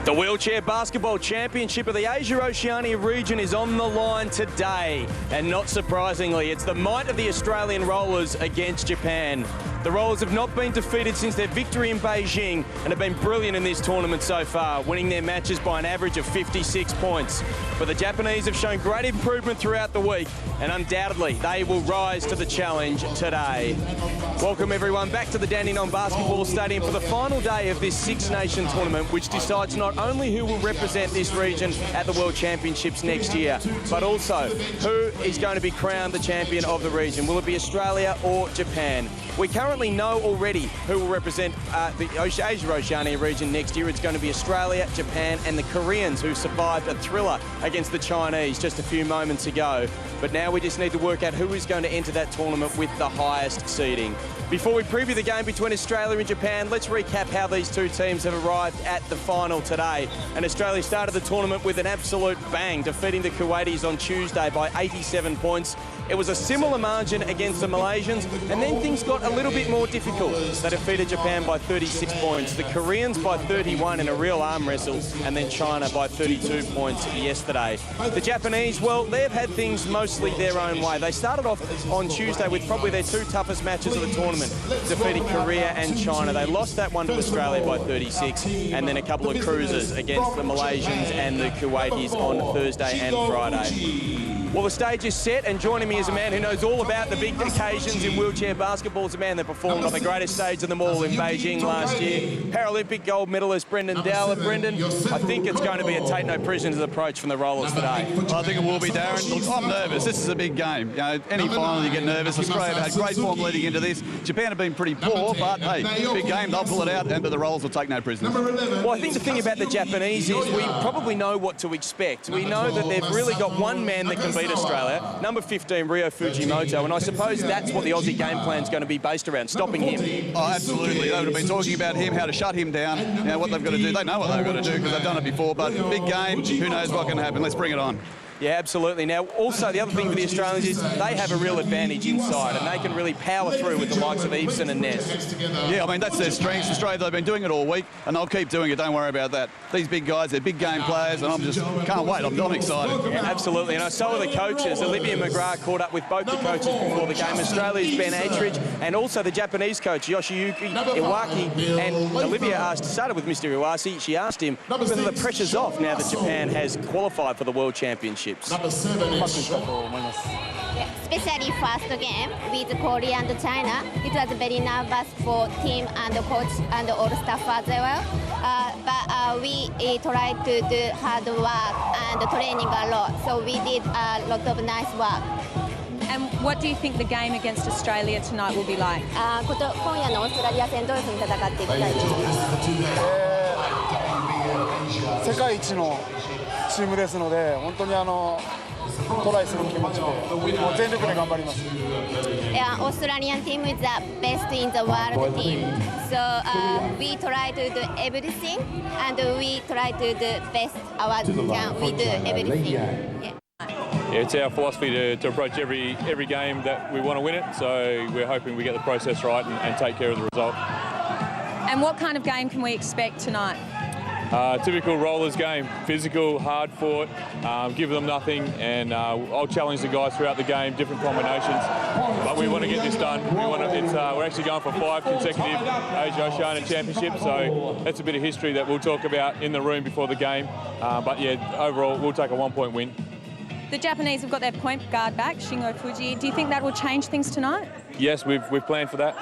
The Wheelchair Basketball Championship of the Asia-Oceania region is on the line today. And not surprisingly, it's the might of the Australian Rollers against Japan. The Rollers have not been defeated since their victory in Beijing and have been brilliant in this tournament so far, winning their matches by an average of 56 points. But the Japanese have shown great improvement throughout the week, and undoubtedly they will rise to the challenge today. Welcome everyone back to the Dandenong Basketball Stadium for the final day of this Six Nation tournament, which decides not only who will represent this region at the World Championships next year, but also who is going to be crowned the champion of the region. Will it be Australia or Japan? We currently know already who will represent the Asia-Oceania region next year. It's going to be Australia, Japan and the Koreans, who survived a thriller against the Chinese just a few moments ago. But now we just need to work out who is going to enter that tournament with the highest seeding. Before we preview the game between Australia and Japan, let's recap how these two teams have arrived at the final today. And Australia started the tournament with an absolute bang, defeating the Kuwaitis on Tuesday by 87 points. It was a similar margin against the Malaysians, and then things got a little bit more difficult. They defeated Japan by 36 points, the Koreans by 31 in a real arm wrestle, and then China by 32 points yesterday. The Japanese, well, they've had things mostly their own way. They started off on Tuesday with probably their two toughest matches of the tournament, defeating Korea and China. They lost that one to Australia by 36, and then a couple of cruisers against the Malaysians and the Kuwaitis on Thursday and Friday. Well, the stage is set, and joining me is a man who knows all about the big occasions in wheelchair basketball. It's a man that performed on the greatest stage of them all in Beijing last year. Paralympic gold medalist Brendan Dowler. Brendan, I think it's going to be a take-no-prisoners approach from the Rollers today. I think it will be, Darren. Look, I'm nervous. This is a big game. You know, any final you get nervous. Australia have had great form leading into this. Japan have been pretty poor, but hey, big game. They'll pull it out, but the Rollers will take no prisoners. Well, I think the thing about the Japanese is we probably know what to expect. We know that they've really got one man that can beat Australia, number 15, Ryo Fujimoto, and I suppose that's what the Aussie game plan is going to be based around, stopping him. Oh, absolutely. They would have been talking about him, how to shut him down, you know, what they've got to do. They know what they've got to do because they've done it before, but big game, who knows what can happen. Let's bring it on. Yeah, absolutely. Now, also, the other thing for the Australians is they have a real advantage inside, and they can really power through with the likes of Eveson and Ness. Yeah, I mean, that's their strengths. Australia, they've been doing it all week, and they'll keep doing it. Don't worry about that. These big guys, they're big game players, and I'm just can't wait. I'm excited. Yeah, absolutely. And so are the coaches. Olivia McGrath caught up with both the coaches before the game. Australia's Ben Atridge, and also the Japanese coach, Yoshiyuki Iwaki. And Olivia started with Mr. Iwasi. She asked him whether the pressure's off now that Japan has qualified for the World Championships. Especially first game with Korea and China, it was very nervous for team and coach and all staff as well. But we tried to do hard work and training a lot, so we did a lot of nice work. And what do you think the game against Australia tonight will be like? 今夜のオーストラリア戦どういうふうに戦っていきたいですか？世界一のチームですので、本当にトライする気持ちで、もう全力で頑張ります。Australian team is the best in the world team. So we try to do everything, and we try to do best our can. We do everything. Yeah. Yeah, it's our philosophy to approach every game that we want to win it. So we're hoping we get the process right and take care of the result. And what kind of game can we expect tonight? Typical Rollers game, physical, hard fought, give them nothing, and I'll challenge the guys throughout the game, different combinations, but we want to get this done. We're actually going for 5 consecutive Asia-Oceania championships, so that's a bit of history that we'll talk about in the room before the game, but yeah, overall we'll take a 1-point win. The Japanese have got their point guard back, Shingo Fuji. Do you think that will change things tonight? Yes, we've planned for that.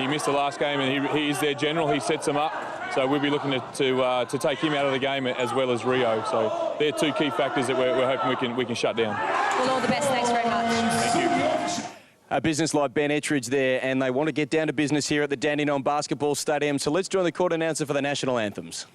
He missed the last game and he is their general, he sets them up. So we'll be looking to take him out of the game as well as Rio. So they're two key factors that we're hoping we can shut down. Well, all the best. Thanks very much. Thank you. A business like Ben Etridge there, and they want to get down to business here at the Dandenong Basketball Stadium. So let's join the court announcer for the national anthems.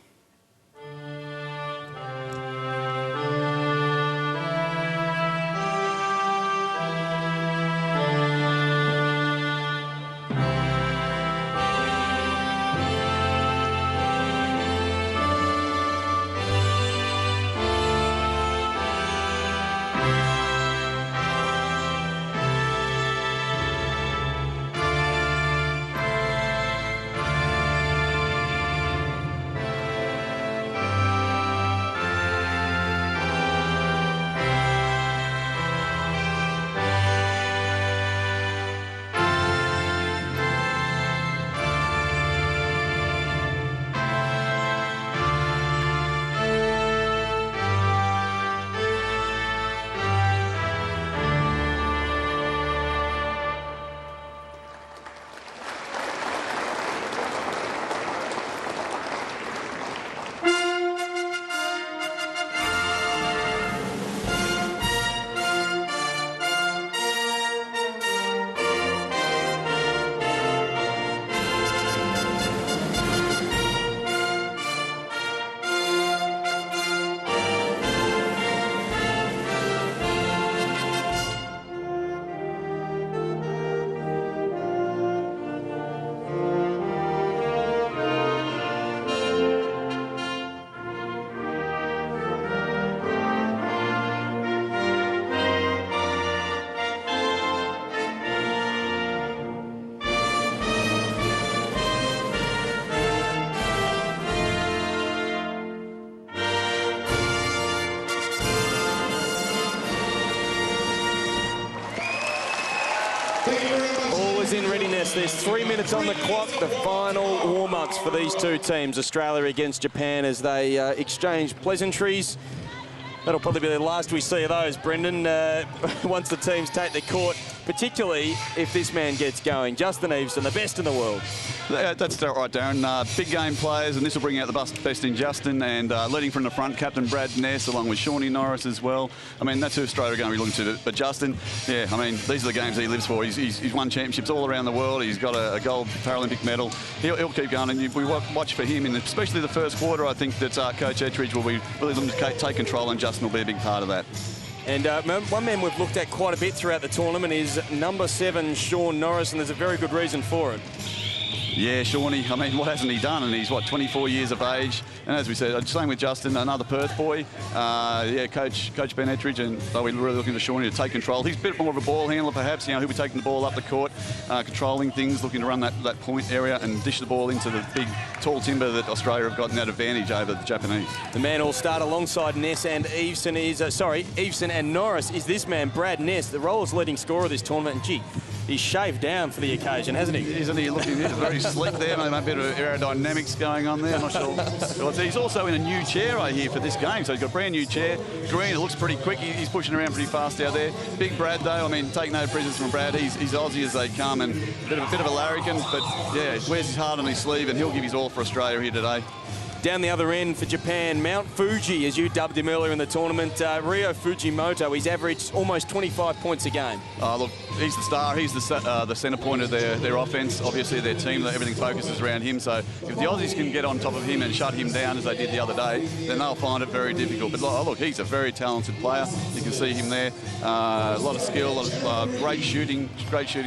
rollers in readiness. There's 3 minutes on the clock. The final warm-ups for these two teams, Australia against Japan, as they exchange pleasantries. That'll probably be the last we see of those, Brendan, once the teams take their court, particularly if this man gets going. Justin Eveson, the best in the world. That's right, Darren. Big game players, and this will bring out the best in Justin. And leading from the front, Captain Brad Ness, along with Shawnee Norris as well. I mean, that's who Australia are going to be looking to. But Justin, yeah, I mean, these are the games he lives for. He's won championships all around the world. He's got a gold Paralympic medal. He'll keep going, and we watch for him, and especially the first quarter. I think that Coach Ettridge will be really looking to take control, and Justin will be a big part of that. And one man we've looked at quite a bit throughout the tournament is number 7, Sean Norris, and there's a very good reason for it. Yeah, Shawnee, I mean, what hasn't he done? And he's, 24 years of age. And as we said, same with Justin, another Perth boy. Yeah, Coach Ben Ettridge, and so we're really looking for Shawnee to take control. He's a bit more of a ball handler, perhaps. You know, he'll be taking the ball up the court, controlling things, looking to run that point area and dish the ball into the big, tall timber that Australia have gotten that advantage over the Japanese. The man all start alongside Ness and Eveson is, Eveson and Norris is this man, Brad Ness, the Rollers' leading scorer of this tournament. And gee, he's shaved down for the occasion, hasn't he? Isn't he looking very sleek there? Maybe a bit of aerodynamics going on there. I'm not sure. He's also in a new chair, I hear, for this game. So he's got a brand new chair. Green, it looks pretty quick. He's pushing around pretty fast out there. Big Brad, though, I mean, take no prisoners from Brad. He's Aussie as they come, and a bit of a larrikin, but yeah, wears his heart on his sleeve, and he'll give his all for Australia here today. Down the other end for Japan, Mount Fuji, as you dubbed him earlier in the tournament, Ryo Fujimoto. He's averaged almost 25 points a game. Look, he's the star. He's the centre point of their offence. Obviously, their team, everything focuses around him. So if the Aussies can get on top of him and shut him down as they did the other day, then they'll find it very difficult. But look, he's a very talented player. You can see him there. A lot of skill, a lot of great shooting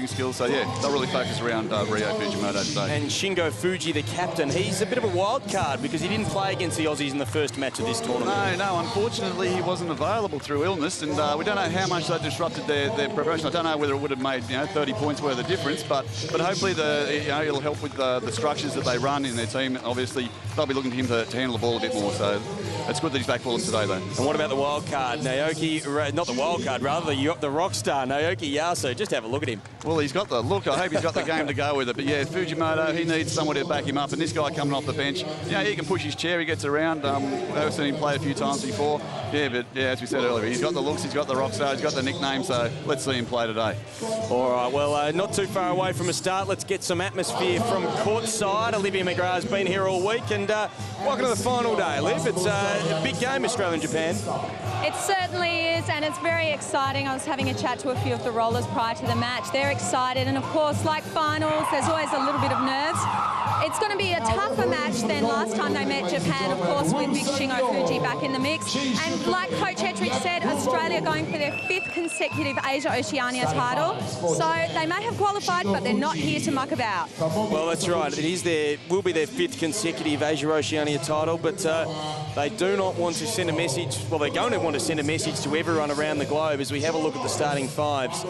skills. So yeah, they'll really focus around Ryo Fujimoto today. And Shingo Fuji, the captain, he's a bit of a wild card because he didn't play against the Aussies in the first match of this tournament. No, unfortunately he wasn't available through illness, and we don't know how much that disrupted their preparation. I don't know whether it would have made 30 points worth of difference, but hopefully it'll help with the structures that they run in their team. Obviously they'll be looking for him to handle the ball a bit more, so it's good that he's back for them today though. And what about the wild card, Naoki, not the wild card, rather the rock star, Naoki Yasu? Just have a look at him. Well, he's got the look. I hope he's got the game to go with it. But yeah, Fujimoto, he needs someone to back him up, and this guy coming off the bench, he can push his chair, he gets around. I've seen him play a few times before. Yeah, but yeah, as we said earlier, he's got the looks, he's got the rock star, he's got the nickname, so let's see him play today. All right, well, not too far away from a start. Let's get some atmosphere from courtside. Olivia McGrath's been here all week, and welcome to the final day, Liv. It's a big game, Australia and Japan. It certainly is, and it's very exciting. I was having a chat to a few of the rollers prior to the match. They're excited, and of course, like finals, there's always a little bit of nerves. It's going to be a tougher match than last time they met Japan, of course, with big Shingo Fuji back in the mix. And like Coach Ettridge said, Australia going for their 5th consecutive Asia-Oceania title. So they may have qualified, but they're not here to muck about. Well, that's right. Will be their 5th consecutive Asia-Oceania title, but they do not want to send a message. Well, they're going to want to send a message to everyone around the globe as we have a look at the starting fives.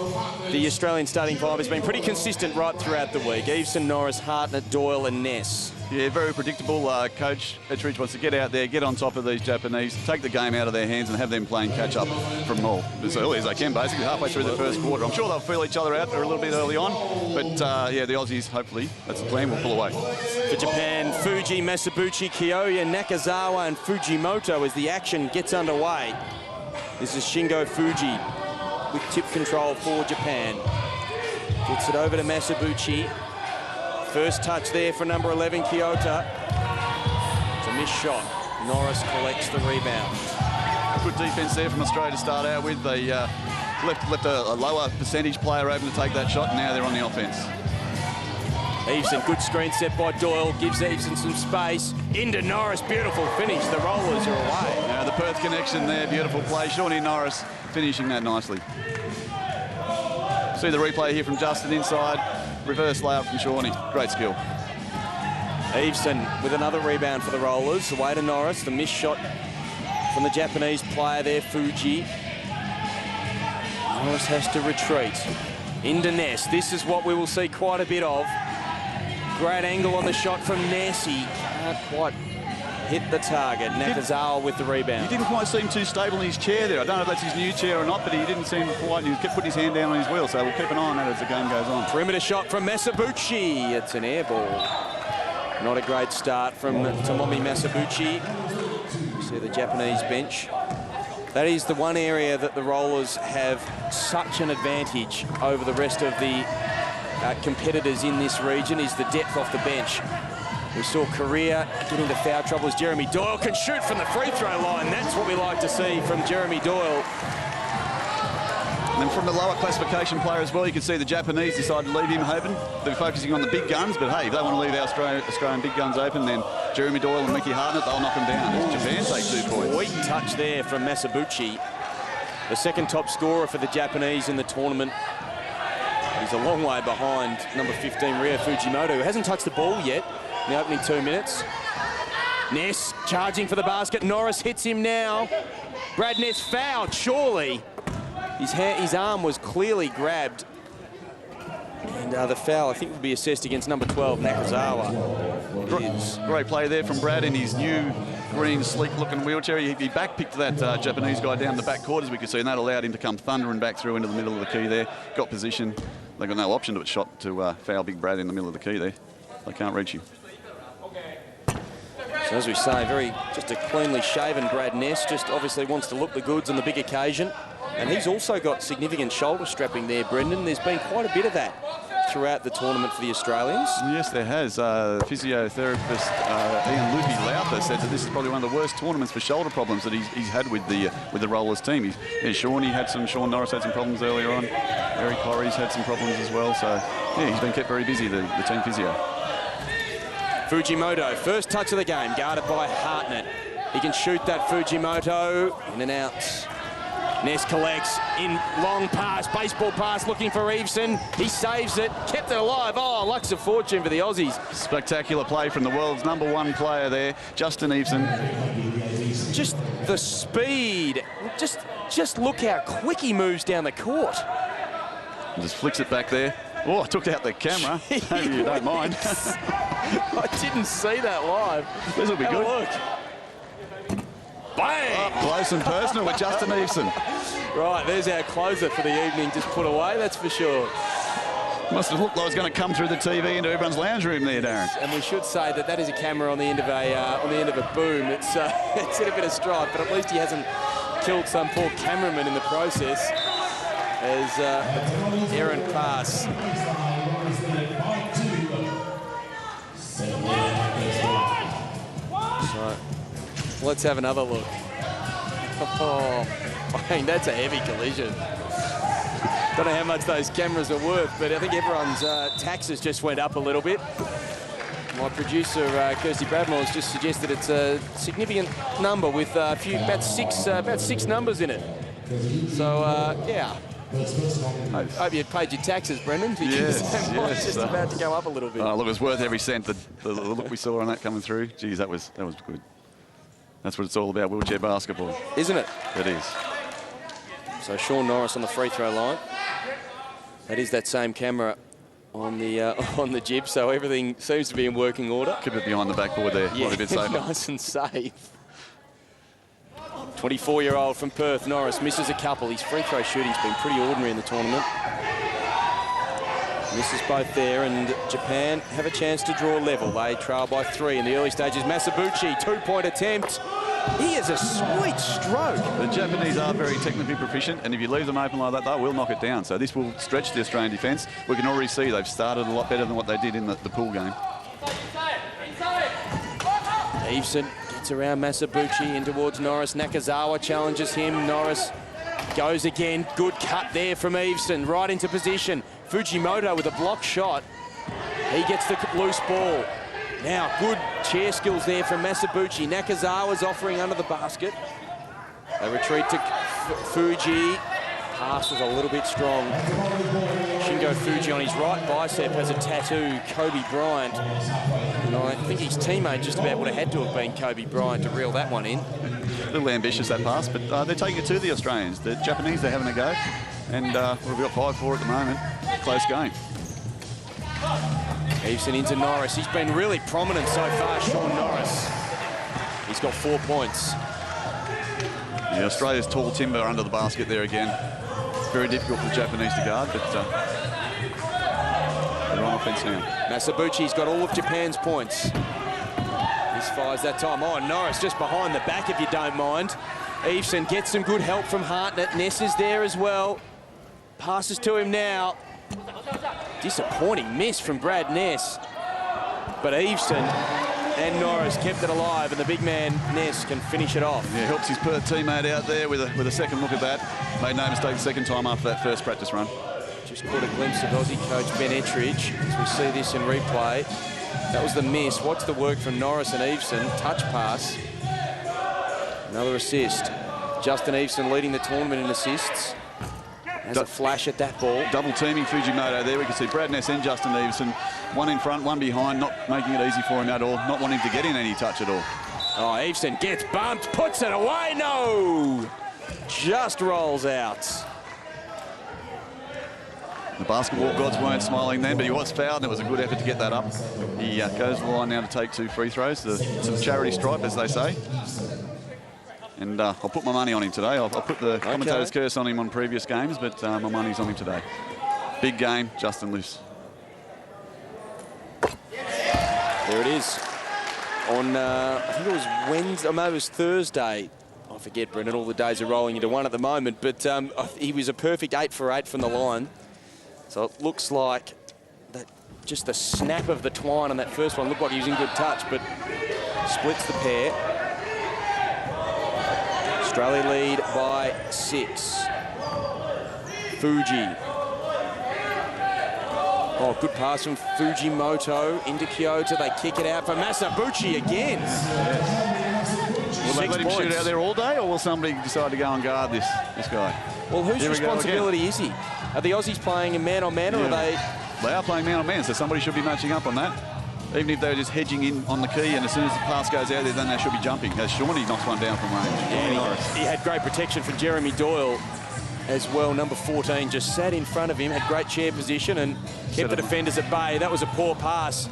The Australian starting five has been pretty consistent right throughout the week. Eveson, Norris, Hartnett, Doyle and Ness. Yeah, very predictable. Coach Ettridge wants to get out there, get on top of these Japanese, take the game out of their hands and have them playing catch-up from all as early as they can, basically, halfway through the first quarter. I'm sure they'll feel each other out a little bit early on, but yeah, the Aussies, hopefully, that's the plan, will pull away. For Japan, Fuji, Masabuchi, Kiyoya, Nakazawa and Fujimoto as the action gets underway. This is Shingo Fuji with tip control for Japan. Gets it over to Masabuchi. First touch there for number 11, Kyoto. It's a missed shot. Norris collects the rebound. Good defence there from Australia to start out with. They left a lower percentage player open to take that shot, and now they're on the offence. Eveson, good screen set by Doyle, gives Eveson some space. Into Norris, beautiful finish. The Rollers are away. Now the Perth connection there, beautiful play. Shawnee Norris finishing that nicely. See the replay here from Justin inside. Reverse layup from Shawnee. Great skill. Eveson with another rebound for the Rollers. Away to Norris. The missed shot from the Japanese player there, Fuji. Norris has to retreat. Into Ness. This is what we will see quite a bit of. Great angle on the shot from Ness. He can't quite hit the target. Nakazawa with the rebound. He didn't quite seem too stable in his chair there. I don't know if that's his new chair or not, but he didn't seem quite. He kept putting his hand down on his wheel, so we'll keep an eye on that as the game goes on. Perimeter shot from Masabuchi. It's an air ball. Not a great start from Tomomi Masabuchi. You see the Japanese bench. That is the one area that the Rollers have such an advantage over the rest of the competitors in this region, is the depth off the bench. We saw Korea get into foul trouble as Jeremy Doyle can shoot from the free throw line. That's what we like to see from Jeremy Doyle. And then from the lower classification player as well, you can see the Japanese decided to leave him open. They're focusing on the big guns, but hey, if they want to leave our Australian big guns open, then Jeremy Doyle and Mickey Hartnett, they'll knock them down. Japan take 2 points. Sweet touch there from Masabuchi. The second top scorer for the Japanese in the tournament. He's a long way behind number 15, Ryo Fujimoto, who hasn't touched the ball yet in the opening 2 minutes. Ness charging for the basket. Norris hits him now. Brad Ness fouled, surely. His arm was clearly grabbed. And the foul, I think, will be assessed against number 12, Nakazawa. Great play there from Brad in his new green, sleek-looking wheelchair. He backpicked that Japanese guy down the back court, as we could see, and that allowed him to come thundering back through into the middle of the key there. Got position. They got no option to a shot to foul Big Brad in the middle of the key there. They can't reach him. So as we say, just a cleanly shaven Brad Ness, just obviously wants to look the goods on the big occasion. And he's also got significant shoulder strapping there, Brendan. There's been quite a bit of that throughout the tournament for the Australians. Yes, there has. Physiotherapist Ian Luppi-Lauther said that this is probably one of the worst tournaments for shoulder problems that he's had with the Rollers team. Sean Norris had some problems earlier on. Eric Corrie's had some problems as well. So, yeah, he's been kept very busy, the team physio. Fujimoto, first touch of the game, guarded by Hartnett. He can shoot that, Fujimoto, in and out. Ness collects in, long pass, baseball pass, looking for Eveson. He saves it, kept it alive. Oh, luck's of fortune for the Aussies. Spectacular play from the world's #1 player there, Justin Eveson. Just the speed. Just look how quick he moves down the court. Just flicks it back there. Oh, I took out the camera. Maybe you don't mind. I didn't see that live. This will be good. Look. Bang! Up close and personal with Justin Eveson. Right, there's our closer for the evening, just put away, that's for sure. Must have looked like it was going to come through the TV into everyone's lounge room there, Darren. And we should say that is a camera on the end of a boom. It's in a bit of strife, but at least he hasn't killed some poor cameraman in the process. As errant pass. So, let's have another look. Oh, I mean, that's a heavy collision. Don't know how much those cameras are worth, but I think everyone's taxes just went up a little bit. My producer, Kirsty Bradmore, has just suggested it's a significant number with about six numbers in it. So, yeah. I hope you paid your taxes, Brendan, because it's just about to go up a little bit. Look, it's worth every cent. The look we saw on that coming through. Geez, that was good. That's what it's all about, wheelchair basketball. Isn't it? It is. So Sean Norris on the free throw line. That is that same camera on the jib, so everything seems to be in working order. Keep it behind the backboard there. Yeah, a bit safer. Nice and safe. 24-year-old from Perth, Norris, misses a couple. His free throw shooting's been pretty ordinary in the tournament. Misses both there, and Japan have a chance to draw level. They trail by 3 in the early stages. Masabuchi, 2-point attempt. He has a sweet stroke. The Japanese are very technically proficient, and if you leave them open like that, they will knock it down. So this will stretch the Australian defence. We can already see they've started a lot better than what they did in the pool game. Eveson gets around Masabuchi in towards Norris. Nakazawa challenges him. Norris goes again. Good cut there from Eveson. Right into position. Fujimoto with a block shot. He gets the loose ball. Now, good chair skills there from Masabuchi. Nakazawa's offering under the basket. They retreat to Fuji. Pass was a little bit strong. Shingo Fuji on his right bicep has a tattoo, Kobe Bryant. And I think his teammate just about would have had to have been Kobe Bryant to reel that one in. A little ambitious, that pass, but they're taking it to the Australians. The Japanese, they're having a go. And we've got 5-4 at the moment. Close game. Eveson into Norris. He's been really prominent so far, Sean Norris. He's got 4 points. Yeah, Australia's tall timber under the basket there again. Very difficult for the Japanese to guard, but they're on offense now. Masabuchi's got all of Japan's points. This fires that time. Oh, Norris just behind the back, if you don't mind. Eveson gets some good help from Hartnett. Ness is there as well. Passes to him now. Disappointing miss from Brad Ness. But Eveson and Norris kept it alive, and the big man, Ness, can finish it off. Yeah, helps his teammate out there with a second look at that. Made no mistake the second time after that first practice run. Just caught a glimpse of Aussie coach Ben Ettridge as we see this in replay. That was the miss. Watch the work from Norris and Eveson. Touch pass. Another assist. Justin Eveson leading the tournament in assists. Has a flash at that ball. Double teaming Fujimoto there. We can see Brad Ness and Justin Eveson. One in front, one behind, not making it easy for him at all. Not wanting to get in any touch at all. Oh, Eveson gets bumped, puts it away. No! Just rolls out. The basketball gods weren't smiling then, but he was fouled, and it was a good effort to get that up. He goes to the line now to take 2 free throws, to the charity stripe, as they say. And I'll put my money on him today. I'll put the commentator's curse on him on previous games, but my money's on him today. Big game, Justin loose. There it is. On, I think it was Wednesday, or maybe it was Thursday. I forget, Brendan, all the days are rolling into one at the moment, but he was a perfect 8 for 8 from the line. So it looks like that just the snap of the twine on that first one looked like he was in good touch, but splits the pair. Australia lead by 6. Fuji. Oh, good pass from Fujimoto into Kyoto. They kick it out for Masabuchi again. Will they let him shoot out there all day, or will somebody decide to go and guard this guy? Well, whose responsibility is he? Are the Aussies playing a man-on-man, or are they... They are playing man-on-man, so somebody should be matching up on that. Even if they're just hedging in on the key, and as soon as the pass goes out there, then they should be jumping. As Shawnee knocks one down from range. Yeah, he had great protection from Jeremy Doyle as well. Number 14 just sat in front of him, had great chair position, and kept the defenders at bay. That was a poor pass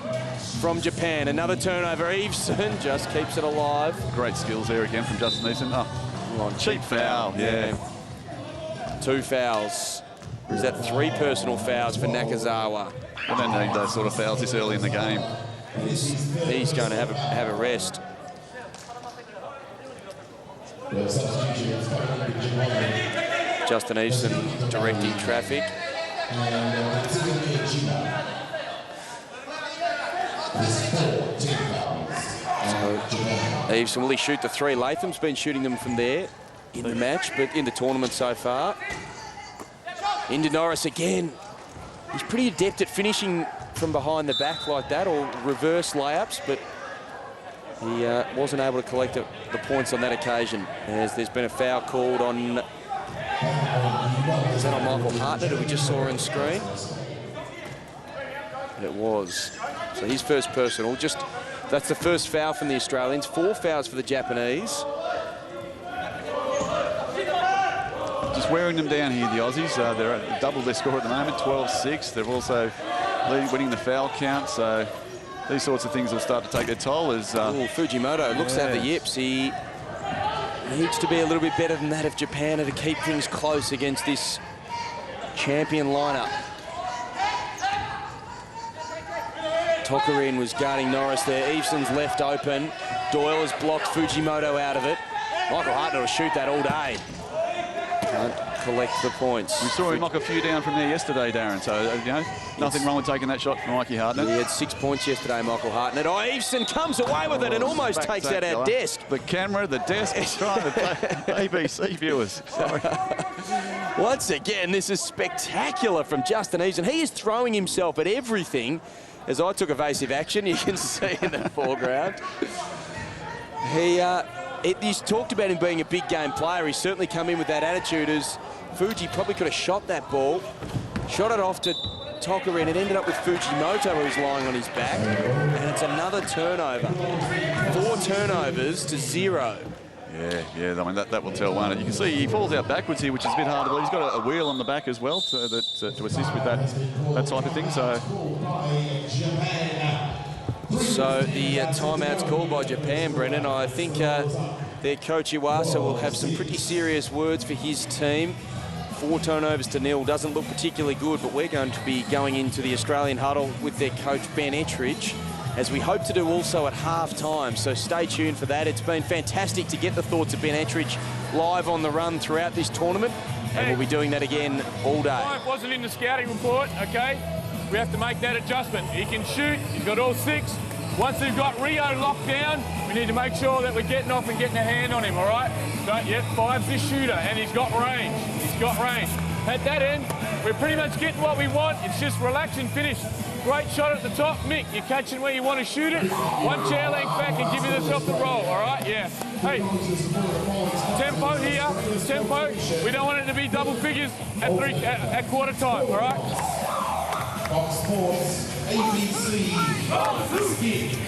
from Japan. Another turnover. Eveson just keeps it alive. Great skills there again from Justin Eveson. Oh, cheap foul. Yeah. 2 fouls. Or is that 3 personal fouls for Nakazawa? I don't need those sort of fouls this early in the game. He's going to have a rest. Justin Eveson directing traffic. So Eveson, will he shoot the 3? Latham's been shooting them from there in the match, but in the tournament so far. Into Norris again. He's pretty adept at finishing from behind the back like that, or reverse layups, but he wasn't able to collect the points on that occasion, as there's been a foul called on... Is that on Michael Hartnett, who we just saw on screen? It was. So his first personal. That's the first foul from the Australians. 4 fouls for the Japanese. Just wearing them down here, the Aussies. They're at double their score at the moment, 12-6. They're also winning the foul count, so these sorts of things will start to take their toll as... Fujimoto looks to have the yips. He needs to be a little bit better than that if Japan are to keep things close against this champion lineup. Tokarin was guarding Norris there. Eveson's left open. Doyle has blocked Fujimoto out of it. Michael Hartnett will shoot that all day. Can't collect the points. We saw him knock a few down from there yesterday, Darren, so, nothing wrong with taking that shot from Mikey Hartnett. He had 6 points yesterday, Michael Hartnett. Oh, Eveson comes away with it and almost takes out our desk. The camera, the desk, is trying to ABC viewers. Sorry. Once again, this is spectacular from Justin Eveson. He is throwing himself at everything. As I took evasive action, you can see in the foreground. He's talked about him being a big game player. He's certainly come in with that attitude, as Fuji probably could have shot that ball. Shot it off to Tokarin. It ended up with Fujimoto, who was lying on his back. And it's another turnover. 4 turnovers to 0. Yeah, I mean, that will tell one. You can see he falls out backwards here, which is a bit hard to believe. He's got a wheel on the back as well to assist with that type of thing. So So the timeout's called by Japan, Brendan. I think their coach Iwasa will have some pretty serious words for his team. 4 turnovers to 0 doesn't look particularly good, but we're going to be going into the Australian huddle with their coach Ben Ettridge, as we hope to do also at half-time. So stay tuned for that. It's been fantastic to get the thoughts of Ben Ettridge live on the run throughout this tournament, and we'll be doing that again all day. It wasn't in the scouting report, okay? We have to make that adjustment. He can shoot, he's got all 6. Once we've got Rio locked down, we need to make sure that we're getting off and getting a hand on him, all right? So, yep, 5's the shooter, and he's got range. He's got range. At that end, we're pretty much getting what we want. It's just relax and finish. Great shot at the top. Mick, you're catching where you want to shoot it. 1 chair length back and give yourself the roll, all right? Yeah. Hey, tempo here, tempo. We don't want it to be double figures at quarter time, all right?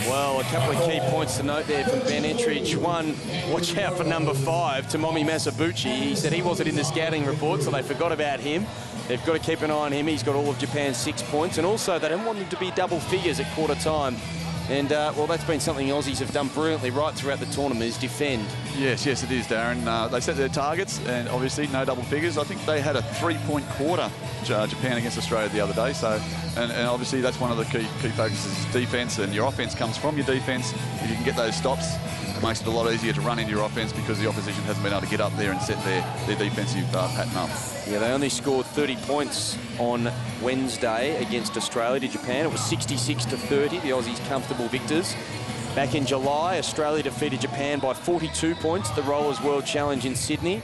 Well, a couple of key points to note there from Ben Ettridge. One, watch out for number 5, Tomomi Masabuchi. He said he wasn't in the scouting report, so they forgot about him. They've got to keep an eye on him. He's got all of Japan's 6 points, and also they don't want him to be double figures at quarter time. And, well, that's been something Aussies have done brilliantly right throughout the tournament, is defend. Yes, it is, Darren. They set their targets, and obviously no double figures. I think they had a 3-point quarter, Japan against Australia the other day. So, and obviously that's one of the key focuses is defence, and your offence comes from your defence. If you can get those stops, it makes it a lot easier to run into your offence because the opposition hasn't been able to get up there and set their defensive pattern up. Yeah, they only scored 30 points on Wednesday against Australia to Japan. It was 66-30, the Aussies comfortable victors. Back in July, Australia defeated Japan by 42 points at the Rollers World Challenge in Sydney.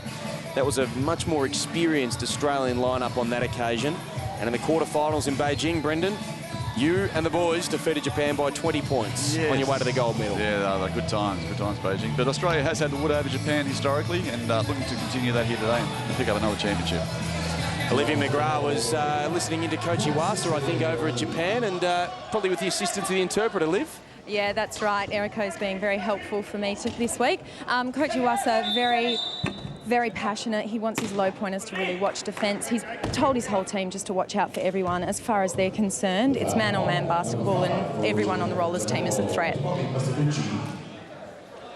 That was a much more experienced Australian lineup on that occasion. And in the quarterfinals in Beijing, Brendan, you and the boys defeated Japan by 20 points on your way to the gold medal. Yeah, they're good times, Beijing. But Australia has had the wood over Japan historically, and looking to continue that here today and pick up another championship. Olivia McGrath was listening into Coach Iwasa, I think, over at Japan, and probably with the assistance of the interpreter, Liv. Yeah, that's right. Eriko's being very helpful for me this week. Coach Iwasa, very passionate. He wants his low pointers to really watch defence. He's told his whole team just to watch out for everyone. As far as they're concerned, it's man-on-man basketball, and everyone on the Rollers team is a threat.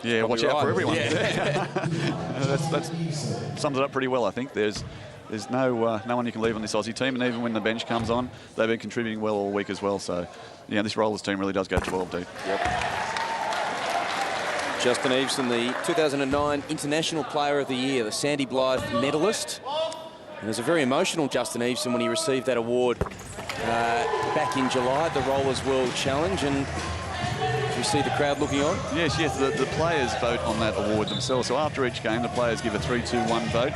Yeah, watch out for everyone. Yeah. that sums it up pretty well, I think. There's no one you can leave on this Aussie team, and even when the bench comes on, they've been contributing well all week as well. So, yeah, this Rollers team really does go 12 deep. Yep. Justin Eveson, the 2009 International Player of the Year, the Sandy Blythe medalist. And it was a very emotional Justin Eveson when he received that award back in July at the Rollers World Challenge. And you see the crowd looking on? Yes, the players vote on that award themselves. So after each game, the players give a 3-2-1 vote.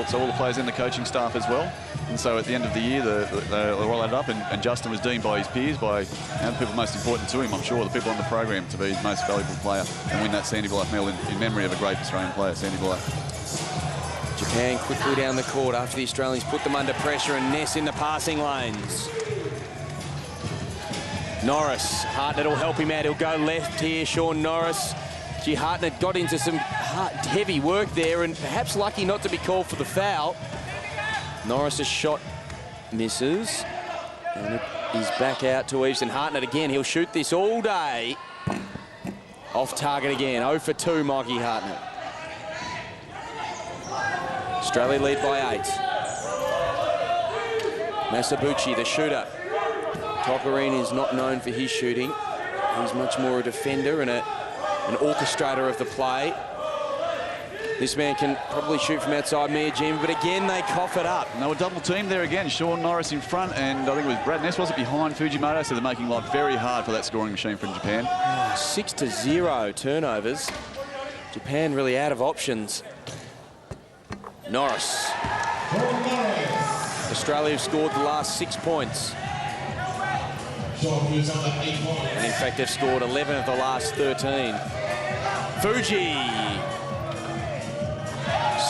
So all the players and the coaching staff as well. And so at the end of the year, they're all added up, and Justin was deemed by his peers, by the people most important to him, I'm sure, the people on the program, to be the most valuable player and win that Sandy Blythe medal in memory of a great Australian player, Sandy Blythe. Japan quickly down the court after the Australians put them under pressure, and Ness in the passing lanes. Norris, Hartnett will help him out. He'll go left here, Sean Norris. Gee, Hartnett got into some heavy work there, and perhaps lucky not to be called for the foul. Norris's shot misses, and it is back out to Eveson. Hartnett again, he'll shoot this all day. Off target again, 0 for 2, Mikey Hartnett. Australia lead by 8. Masabuchi, the shooter. Tokarine is not known for his shooting. He's much more a defender and an orchestrator of the play. This man can probably shoot from outside Miyajima, but again, they cough it up. And they were double teamed there again. Sean Norris in front, and I think it was Brad Ness, was it, behind Fujimoto, so they're making life very hard for that scoring machine from Japan. 6-0 turnovers. Japan really out of options. Norris. Australia have scored the last 6 points. And in fact, they've scored 11 of the last 13. Fuji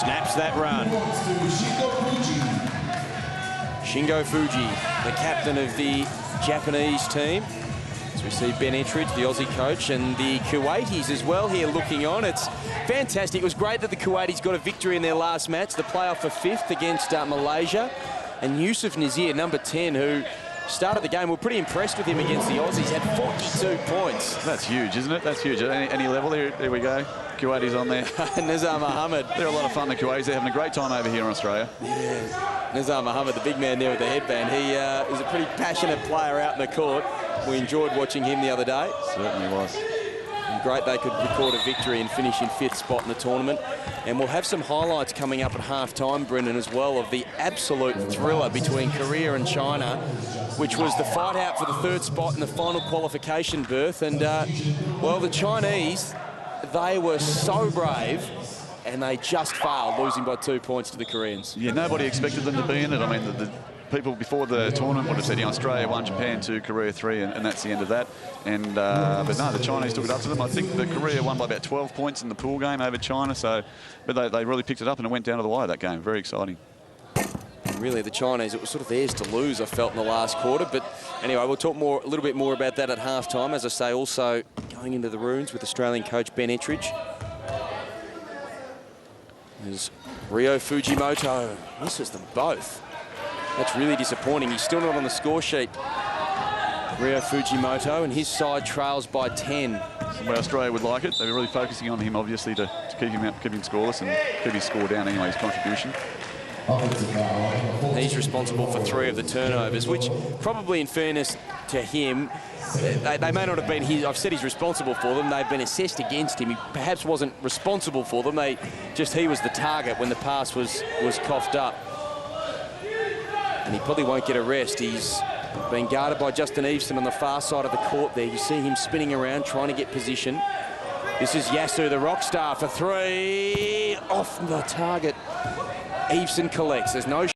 snaps that run. Shingo Fuji, the captain of the Japanese team. As we see Ben Ettridge, the Aussie coach, and the Kuwaitis as well here looking on. It's fantastic. It was great that the Kuwaitis got a victory in their last match, the playoff for 5th against Malaysia. And Yusuf Nazir, number 10, who started the game. We're pretty impressed with him against the Aussies. Had 42 points. That's huge, isn't it? That's huge. At any level, there we go. Kuwaiti's on there. Nizar Mohammed. They're a lot of fun, the Kuwaitis. They're having a great time over here in Australia. Yeah. Nizar Mohammed, the big man there with the headband. He is a pretty passionate player out in the court. We enjoyed watching him the other day. Certainly was. And great they could record a victory and finish in 5th spot in the tournament. And we'll have some highlights coming up at half-time, Brendan, as well, of the absolute thriller between Korea and China, which was the fight out for the 3rd spot in the final qualification berth. And, well, the Chinese, they were so brave, and they just failed, losing by 2 points to the Koreans. Yeah, nobody expected them to be in it. I mean, the people before the tournament would have said, Australia 1, Japan 2, Korea 3, and that's the end of that. And but no, the Chinese took it up to them. I think that Korea won by about 12 points in the pool game over China. So, but they really picked it up, and it went down to the wire, that game. Very exciting. Really, the Chinese, it was sort of theirs to lose, I felt, in the last quarter. But anyway, we'll talk a little bit more about that at half-time. As I say, also going into the runes with Australian coach Ben Ettridge. There's Rio Fujimoto. Misses them both. That's really disappointing. He's still not on the score sheet. Rio Fujimoto, and his side trails by 10. That's the way Australia would like it. They were really focusing on him, obviously, to keep him scoreless and keep his score down anyway, his contribution. He's responsible for 3 of the turnovers, which probably, in fairness to him, they may not have been his. I've said he's responsible for them. They've been assessed against him. He perhaps wasn't responsible for them. He was the target when the pass was coughed up. And he probably won't get a rest. He's been guarded by Justin Eveson on the far side of the court there. You see him spinning around, trying to get position. This is Yasu, the rock star, for 3. Off the target. Eveson collects. There's no